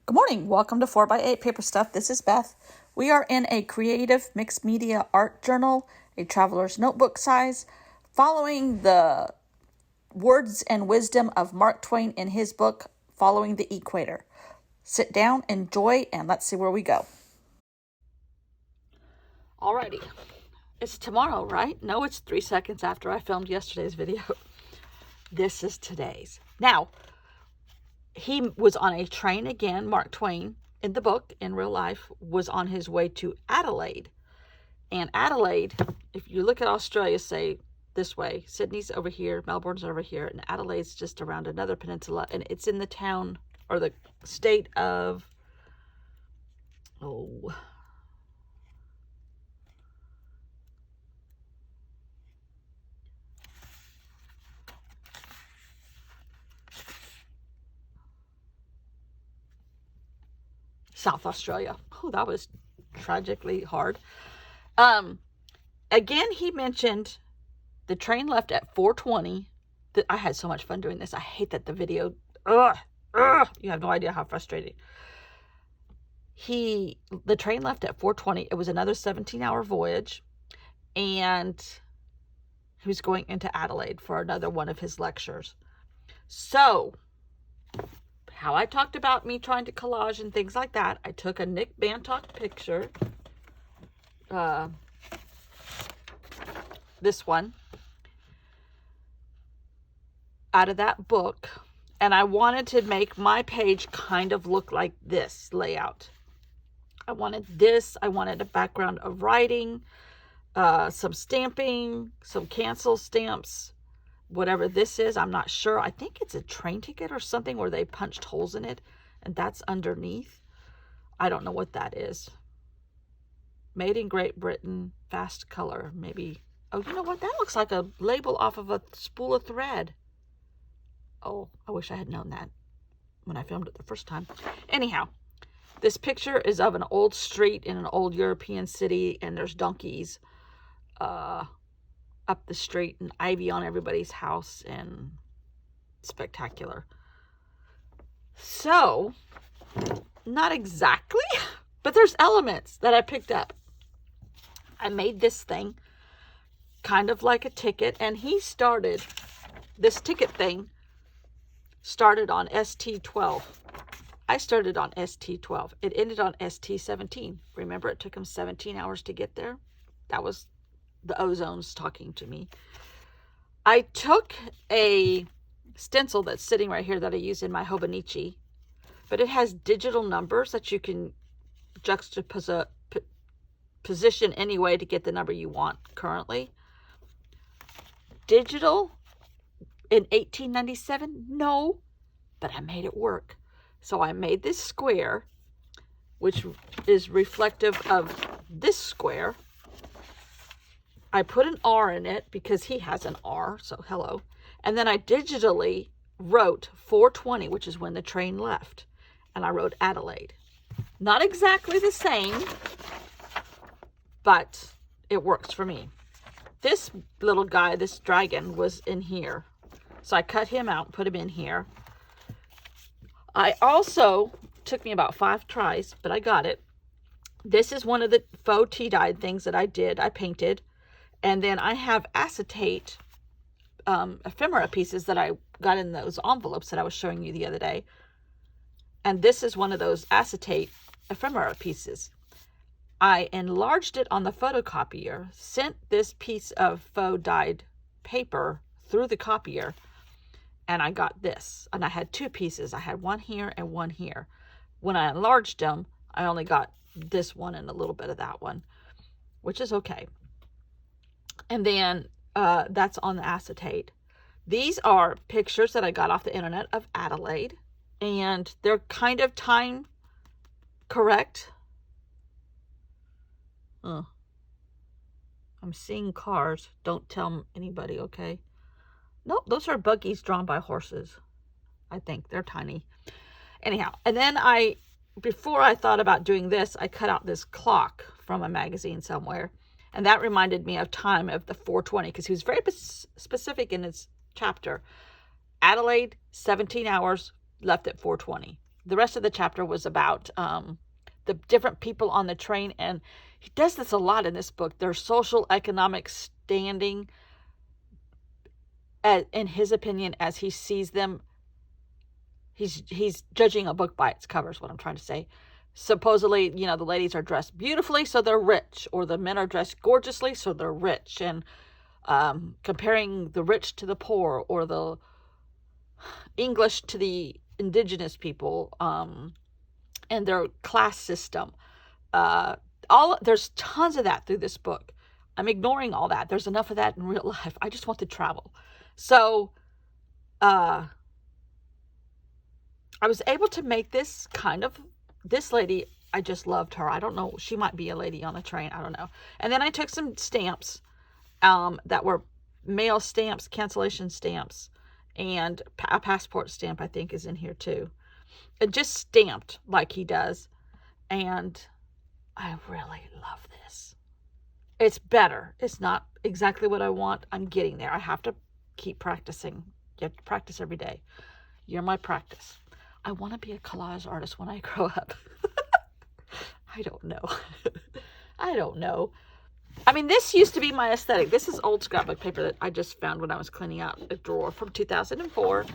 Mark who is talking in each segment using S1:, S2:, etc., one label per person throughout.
S1: Good morning. Welcome to 4x8 Paper Stuff. This is Beth. We are in a creative mixed media art journal, a traveler's notebook size, following the words and wisdom of Mark Twain in his book, Following the Equator. Sit down, enjoy, and let's see where we go. Alrighty. It's tomorrow, right? No, it's 3 seconds after I filmed yesterday's video. This is today's. Now, he was on a train again. Mark Twain, in the book, in real life, was on his way to Adelaide. And Adelaide, if you look at Australia, say this way, Sydney's over here, Melbourne's over here, and Adelaide's just around another peninsula, and it's in the town or the state of, South Australia. Oh, that was tragically hard. Again, he mentioned the train left at 4:20. I had so much fun doing this. I hate that the video, you have no idea how frustrating. The train left at 4:20. It was another 17-hour voyage, and he was going into Adelaide for another one of his lectures. So, how I talked about me trying to collage and things like that, I took a Nick Bantock picture, this one, out of that book, and I wanted to make my page kind of look like this layout. I wanted a background of writing, some stamping, some cancel stamps, whatever this is, I'm not sure. I think it's a train ticket or something where they punched holes in it, and that's underneath. I don't know what that is. Made in Great Britain, fast color, maybe. Oh, you know what? That looks like a label off of a spool of thread. Oh, I wish I had known that when I filmed it the first time. Anyhow, this picture is of an old street in an old European city, and there's donkeys up the street and ivy on everybody's house, and spectacular. So, not exactly, but there's elements that I picked up. I made this thing kind of like a ticket, and this ticket thing started on ST12. I started on ST12. It ended on ST17. Remember, it took him 17 hours to get there? That was the ozones talking to me. I took a stencil that's sitting right here that I use in my Hobonichi, but it has digital numbers that you can position any way to get the number you want currently. Digital in 1897? No, but I made it work. So I made this square, which is reflective of this square. I put an R in it because he has an R, so hello. And then I digitally wrote 4:20, which is when the train left. And I wrote Adelaide. Not exactly the same, but it works for me. This little guy, this dragon, was in here. So I cut him out and put him in here. I also, took me about 5 tries, but I got it. This is one of the faux tea-dyed things that I did. I painted. And then I have acetate ephemera pieces that I got in those envelopes that I was showing you the other day. And this is one of those acetate ephemera pieces. I enlarged it on the photocopier, sent this piece of faux dyed paper through the copier, and I got this. And I had 2 pieces. I had one here and one here. When I enlarged them, I only got this one and a little bit of that one, which is okay. And then that's on the acetate. These are pictures that I got off the internet of Adelaide, and they're kind of time correct. I'm seeing cars. Don't tell anybody, okay? Nope, those are buggies drawn by horses. I think they're tiny. Anyhow, and then before I thought about doing this, I cut out this clock from a magazine somewhere. And that reminded me of time of the 4:20, because he was very specific in his chapter. Adelaide, 17 hours, left at 4:20. the rest of the chapter was about the different people on the train, and he does this a lot in this book. Their social economic standing, in his opinion, as he sees them. He's judging a book by its cover, is what I'm trying to say. Supposedly, the ladies are dressed beautifully, so they're rich, or the men are dressed gorgeously, so they're rich, and comparing the rich to the poor, or the English to the indigenous people, and their class system. There's tons of that through this book. I'm ignoring all that. There's enough of that in real life. I just want to travel. So, I was able to make this lady, I just loved her. I don't know. She might be a lady on a train. I don't know. And then I took some stamps, that were mail stamps, cancellation stamps, and a passport stamp, I think, is in here too. And just stamped like he does. And I really love this. It's better. It's not exactly what I want. I'm getting there. I have to keep practicing. You have to practice every day. You're my practice. I want to be a collage artist when I grow up. I don't know. I don't know. I mean, this used to be my aesthetic. This is old scrapbook paper that I just found when I was cleaning out a drawer from 2004.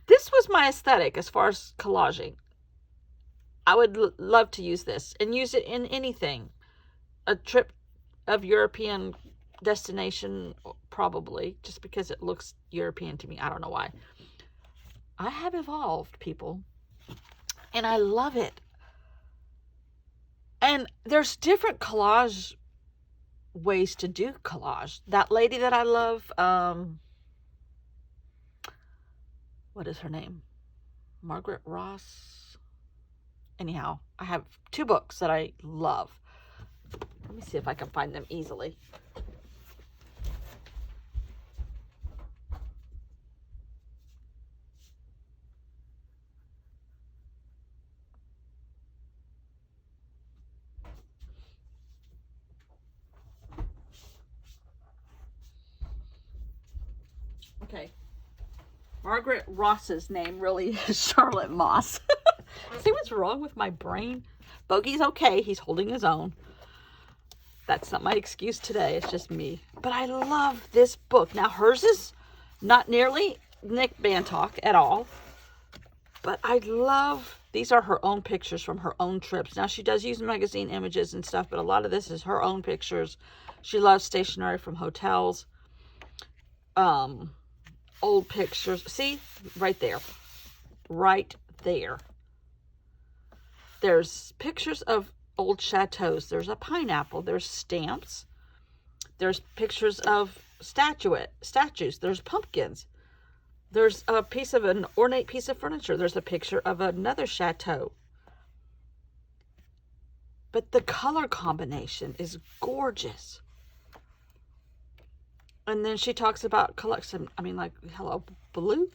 S1: This was my aesthetic as far as collaging. I would love to use this and use it in anything. A trip of European destination, probably, just because it looks European to me. I don't know why. I have evolved, people, and I love it. And there's different collage ways to do collage. That lady that I love, what is her name? Margaret Ross. Anyhow, I have 2 books that I love. Let me see if I can find them easily. Okay. Margaret Ross's name really is Charlotte Moss. See what's wrong with my brain? Bogey's okay. He's holding his own. That's not my excuse today. It's just me. But I love this book. Now, hers is not nearly Nick Bantock at all. But I love, these are her own pictures from her own trips. Now, she does use magazine images and stuff, but a lot of this is her own pictures. She loves stationery from hotels. Old pictures. See? Right there. Right there. There's pictures of old chateaus. There's a pineapple. There's stamps. There's pictures of statues. There's pumpkins. There's a piece of an ornate piece of furniture. There's a picture of another chateau. But the color combination is gorgeous. And then she talks about collection. I mean, like, hello, blue?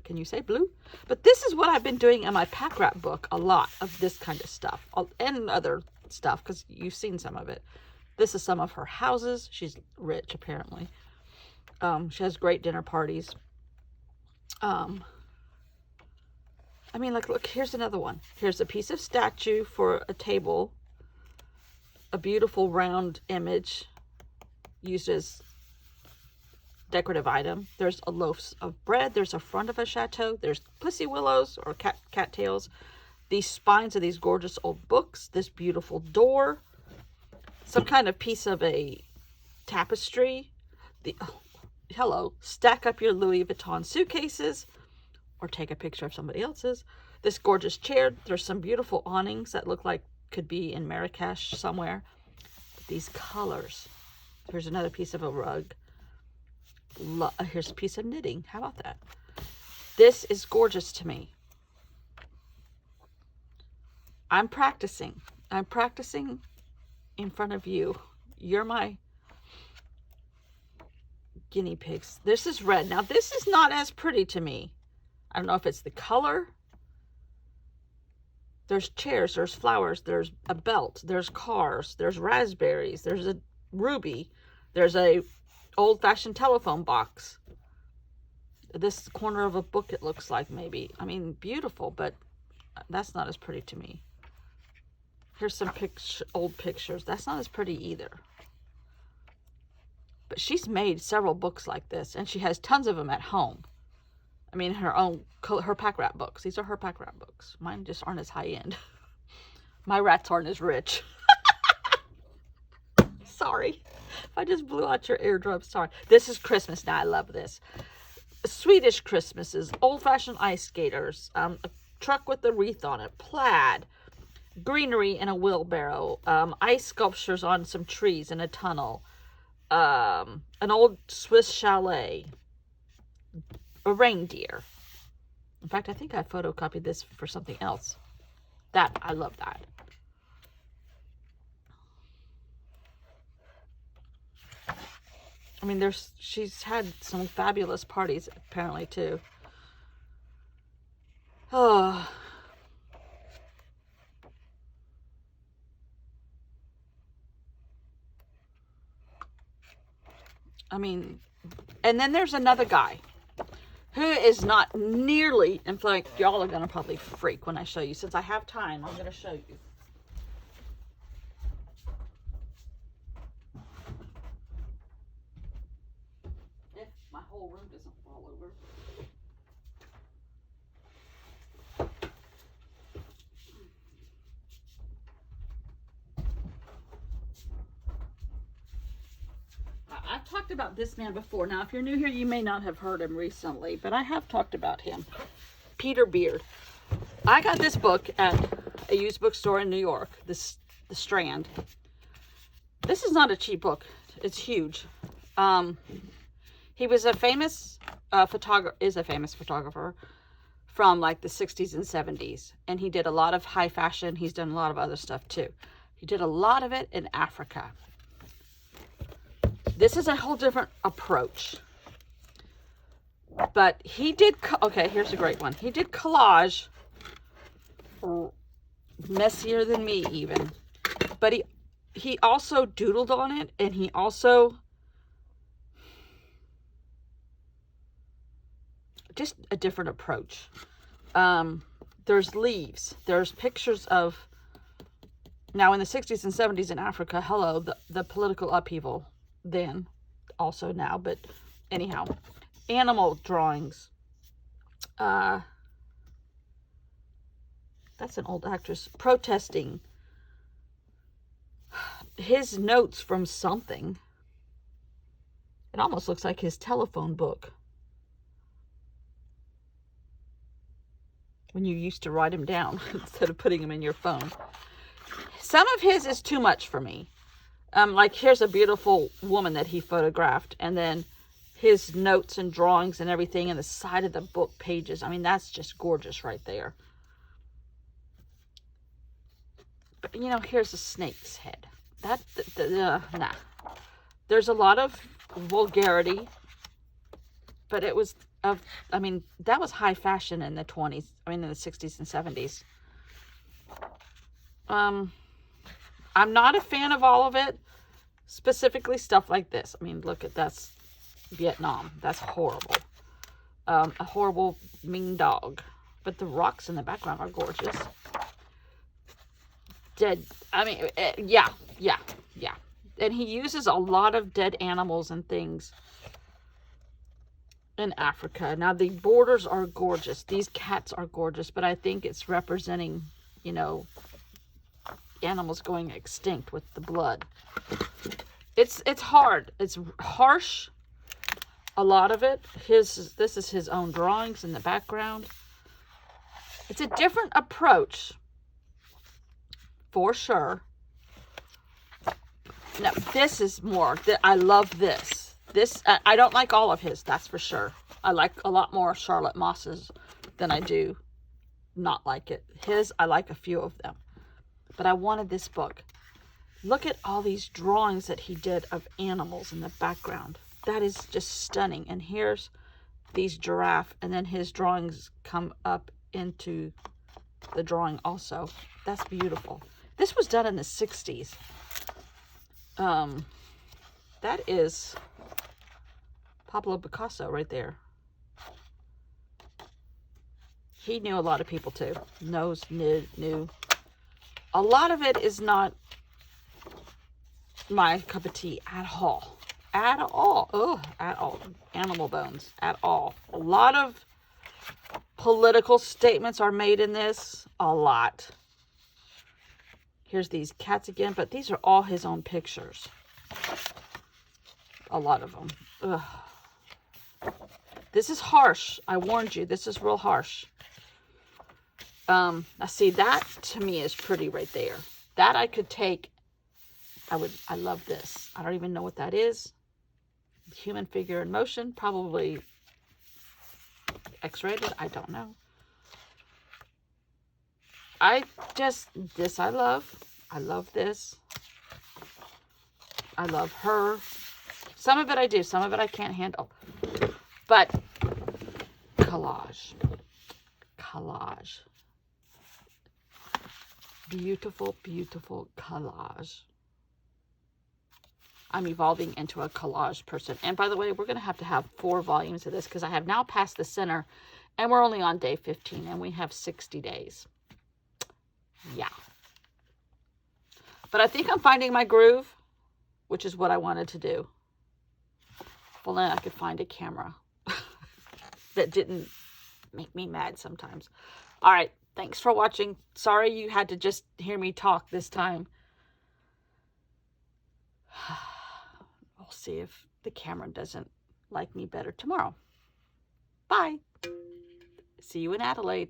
S1: Can you say blue? But this is what I've been doing in my pack rat book, a lot of this kind of stuff. And other stuff, because you've seen some of it. This is some of her houses. She's rich, apparently. She has great dinner parties. I mean, like, look, here's another one. Here's a piece of statue for a table. A beautiful round image used as decorative item. There's a loaf of bread. There's a front of a chateau. There's pussy willows or cattails. These spines of these gorgeous old books. This beautiful door. Some kind of piece of a tapestry. Hello. Stack up your Louis Vuitton suitcases or take a picture of somebody else's. This gorgeous chair. There's some beautiful awnings that look like could be in Marrakesh somewhere. But these colors. Here's another piece of a rug. Here's a piece of knitting. How about that? This is gorgeous to me. I'm practicing. I'm practicing in front of you. You're my guinea pigs. This is red. Now, this is not as pretty to me. I don't know if it's the color. There's chairs. There's flowers. There's a belt. There's cars. There's raspberries. There's a ruby. There's a old-fashioned telephone box. This corner of a book, it looks like, maybe. I mean, beautiful, but That's not as pretty to me. Here's some old pictures. That's not as pretty either. But she's made several books like this, and she has tons of them at home. I mean, her pack rat books. These are her pack rat books. Mine just aren't as high end. My rats aren't as rich. Sorry. If I just blew out your eardrum, sorry. This is Christmas now. I love this. Swedish Christmases, old-fashioned ice skaters, a truck with a wreath on it, plaid, greenery in a wheelbarrow, ice sculptures on some trees in a tunnel, an old Swiss chalet, a reindeer. In fact, I think I photocopied this for something else. I love that. I mean, she's had some fabulous parties apparently too. Oh. I mean, and then there's another guy who is not nearly, in fact, y'all are going to probably freak when I show you. Since I have time, I'm going to show you. If my whole room doesn't fall over. I've talked about this man before. Now, if you're new here, you may not have heard him recently, but I have talked about him. Peter Beard. I got this book at a used bookstore in New York, the Strand. This is not a cheap book. It's huge. He was a famous photographer from like the 60s and 70s, and he did a lot of high fashion. He's done a lot of other stuff too. He did a lot of it in Africa. This is a whole different approach. But he did, okay, here's a great one. He did collage, messier than me even. But he also doodled on it, and he also, just a different approach. There's leaves. There's pictures of, now in the 60s and 70s in Africa, hello, the political upheaval. Then, also now, but anyhow, animal drawings. That's an old actress protesting. His notes from something. It almost looks like his telephone book. When you used to write him down instead of putting them in your phone. Some of his is too much for me. Like here's a beautiful woman that he photographed, and then his notes and drawings and everything, and the side of the book pages. I mean, that's just gorgeous right there. But, you know, here's a snake's head. Nah. There's a lot of vulgarity, but it was I mean, that was high fashion in the 20s. I mean, in the 60s and 70s. I'm not a fan of all of it, specifically stuff like this. I mean, look at that's Vietnam. That's horrible. A horrible, mean dog. But the rocks in the background are gorgeous. Dead. I mean, yeah. And he uses a lot of dead animals and things in Africa. Now, the borders are gorgeous. These cats are gorgeous, but I think it's representing, you know, animals going extinct with the blood. It's hard. It's harsh. A lot of it. This is his own drawings in the background. It's a different approach, for sure. Now, this is more. I love this. I don't like all of his, that's for sure. I like a lot more Charlotte Moss's than I do not like it. His, I like a few of them. But I wanted this book. Look at all these drawings that he did of animals in the background. That is just stunning. And here's these giraffe, and then his drawings come up into the drawing also. That's beautiful. This was done in the 60s. That is Pablo Picasso right there. He knew a lot of people too. Knew. A lot of it is not my cup of tea at all. At all. Oh, at all. Animal bones. At all. A lot of political statements are made in this. A lot. Here's these cats again, but these are all his own pictures. A lot of them. Ugh. This is harsh. I warned you. This is real harsh. I see that to me is pretty right there. That I could take. I love this. I don't even know what that is. Human figure in motion. Probably X-rated. I don't know. This I love. I love this. I love her. Some of it I do. Some of it I can't handle. But collage. Collage. Beautiful, beautiful collage. I'm evolving into a collage person. And by the way, we're going to have 4 volumes of this because I have now passed the center and we're only on day 15 and we have 60 days. Yeah. But I think I'm finding my groove, which is what I wanted to do. Well, then I could find a camera that didn't make me mad sometimes. All right. Thanks for watching. Sorry you had to just hear me talk this time. We'll see if the camera doesn't like me better tomorrow. Bye. See you in Adelaide.